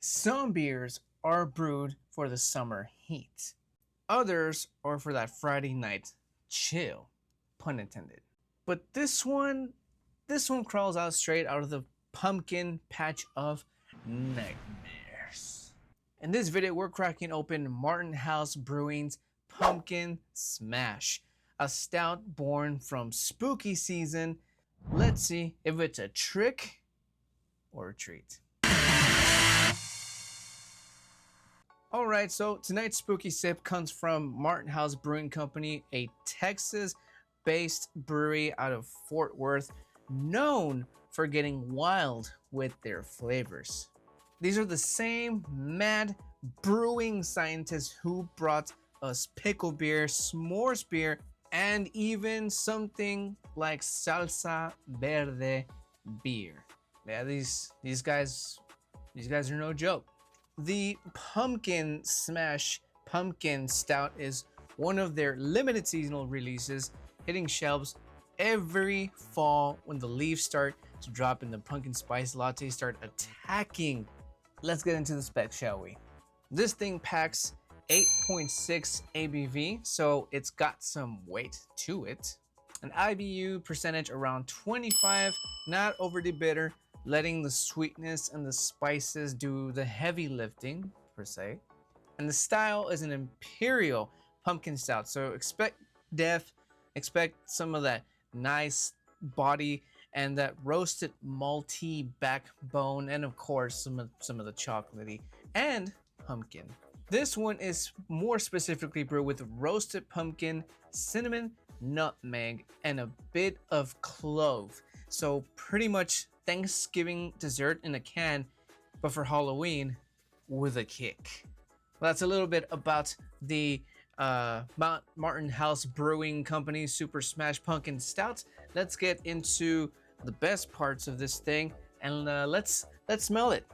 Some beers are brewed for the summer heat. Others are for that Friday night chill, pun intended. But this one crawls out straight out of the pumpkin patch of nightmares. In this video, we're cracking open Martin House Brewing's Pumpkin Smash, a stout born from spooky season. Let's see if it's a trick or a treat. Alright, so tonight's spooky sip comes from Martin House Brewing Company, a Texas-based brewery out of Fort Worth, known for getting wild with their flavors. These are the same mad brewing scientists who brought us pickle beer, s'mores beer, and even something like salsa verde beer. Yeah, these guys are no joke. The Pumpkin Smash Pumpkin Stout is one of their limited seasonal releases, hitting shelves every fall when the leaves start to drop and the pumpkin spice lattes start attacking. Let's get into the specs, shall we? This thing packs 8.6 ABV, so it's got some weight to it. An IBU percentage around 25, not overly bitter, letting the sweetness and the spices do the heavy lifting, per se. And the style is an imperial pumpkin stout, so expect depth, expect some of that nice body and that roasted malty backbone, and of course some of the chocolatey and pumpkin. This one is more specifically brewed with roasted pumpkin, cinnamon, nutmeg, and a bit of clove. So pretty much Thanksgiving dessert in a can, but for Halloween with a kick. Well, that's a little bit about the Martin House Brewing Company Super Smash Pumpkin Stout. Let's get into the best parts of this thing, and let's smell it.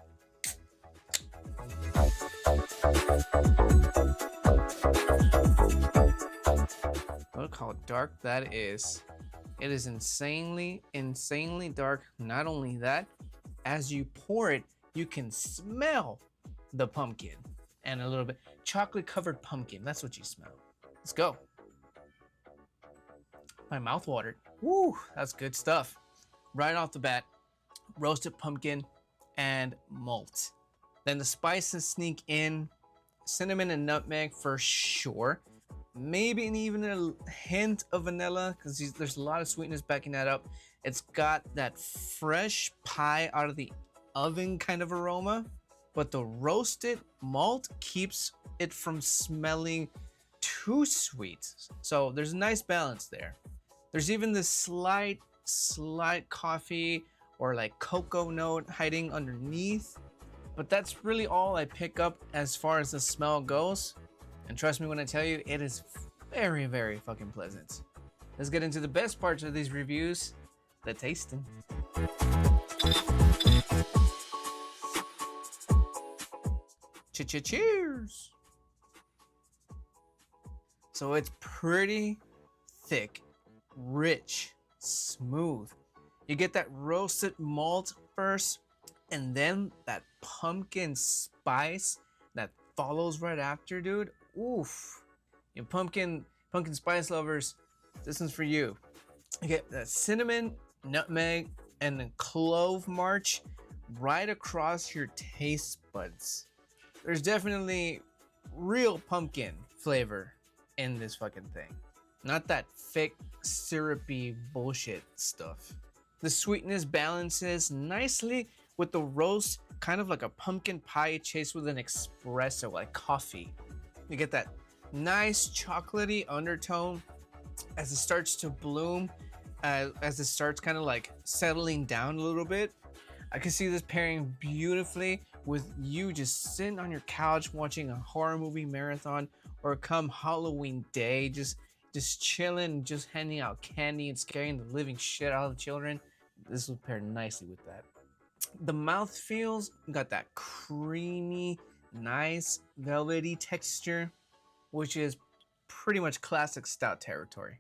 Look how dark that is. It is insanely dark. Not only that, as you pour it, you can smell the pumpkin and a little bit chocolate covered pumpkin. That's what you smell. Let's go. My mouth watered. Woo, that's good stuff. Right off the bat, roasted pumpkin and malt. Then the spices sneak in, cinnamon and nutmeg for sure. Maybe even a hint of vanilla, because there's a lot of sweetness backing that up. It's got that fresh pie out of the oven kind of aroma, but the roasted malt keeps it from smelling too sweet. So there's a nice balance there. There's even this slight coffee or like cocoa note hiding underneath, but that's really all I pick up as far as the smell goes. And trust me when I tell you, it is very, very fucking pleasant. Let's get into the best parts of these reviews, the tasting. Cheers! So it's pretty thick, rich, smooth. You get that roasted malt first, and then that pumpkin spice that follows right after, dude. Oof. You pumpkin spice lovers, this one's for you. You get that cinnamon, nutmeg, and the clove march right across your taste buds. There's definitely real pumpkin flavor in this fucking thing. Not that thick, syrupy bullshit stuff. The sweetness balances nicely with the roast, kind of like a pumpkin pie chased with an espresso, like coffee. You get that nice chocolatey undertone as it starts to bloom, as it starts kind of like settling down a little bit. I can see this pairing beautifully with you just sitting on your couch watching a horror movie marathon, or come Halloween day, just chilling, just handing out candy and scaring the living shit out of the children. This will pair nicely with that. The mouthfeels got that creamy, nice velvety texture, which is pretty much classic stout territory.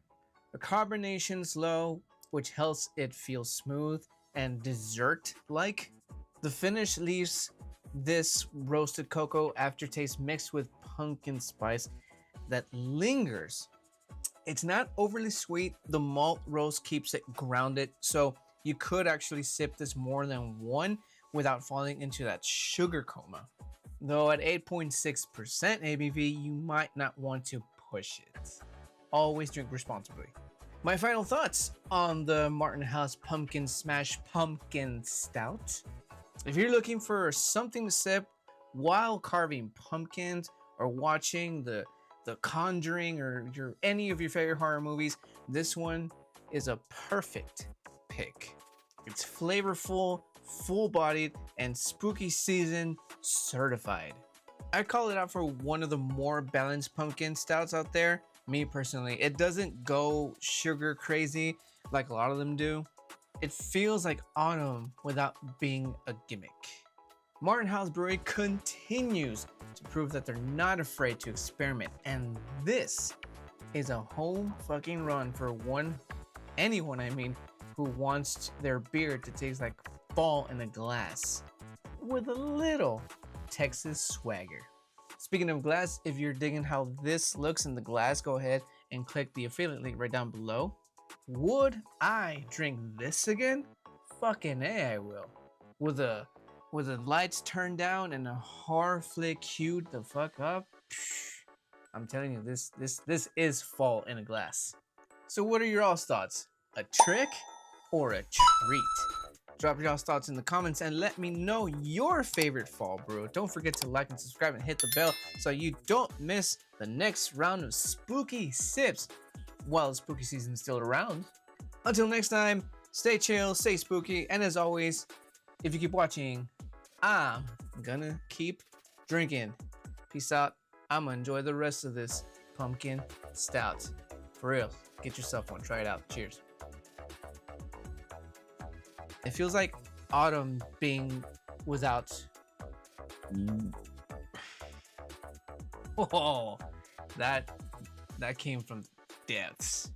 The carbonation's low, which helps it feel smooth and dessert-like. The finish leaves this roasted cocoa aftertaste mixed with pumpkin spice that lingers. It's not overly sweet. The malt roast keeps it grounded, so you could actually sip this more than one without falling into that sugar coma. Though at 8.6% ABV, you might not want to push it. Always drink responsibly. My final thoughts on the Martin House Pumpkin Smash Pumpkin Stout. If you're looking for something to sip while carving pumpkins or watching the Conjuring or any of your favorite horror movies, this one is a perfect pick. It's flavorful, full-bodied, and spooky season certified. I call it out for one of the more balanced pumpkin stouts out there. Me personally, it doesn't go sugar crazy like a lot of them do. It feels like autumn without being a gimmick. Martin House Brewery continues to prove that they're not afraid to experiment, and this is a home fucking run for anyone who wants their beer to taste like fall in a glass with a little Texas swagger. Speaking of glass, if you're digging how this looks in the glass, go ahead and click the affiliate link right down below. Would I drink this again? Fucking A, I will. With the lights turned down and a horror flick queued the fuck up. I'm telling you, this is fall in a glass. So what are your all's thoughts? A trick or a treat? Drop your all's thoughts in the comments and let me know your favorite fall brew. Don't forget to like and subscribe and hit the bell so you don't miss the next round of spooky sips while the spooky season's still around. Until next time, stay chill, stay spooky, and as always, if you keep watching, I'm gonna keep drinking. Peace out. I'm gonna enjoy the rest of this pumpkin stout. For real, get yourself one. Try it out. Cheers. It feels like autumn being without. Oh, that came from depths.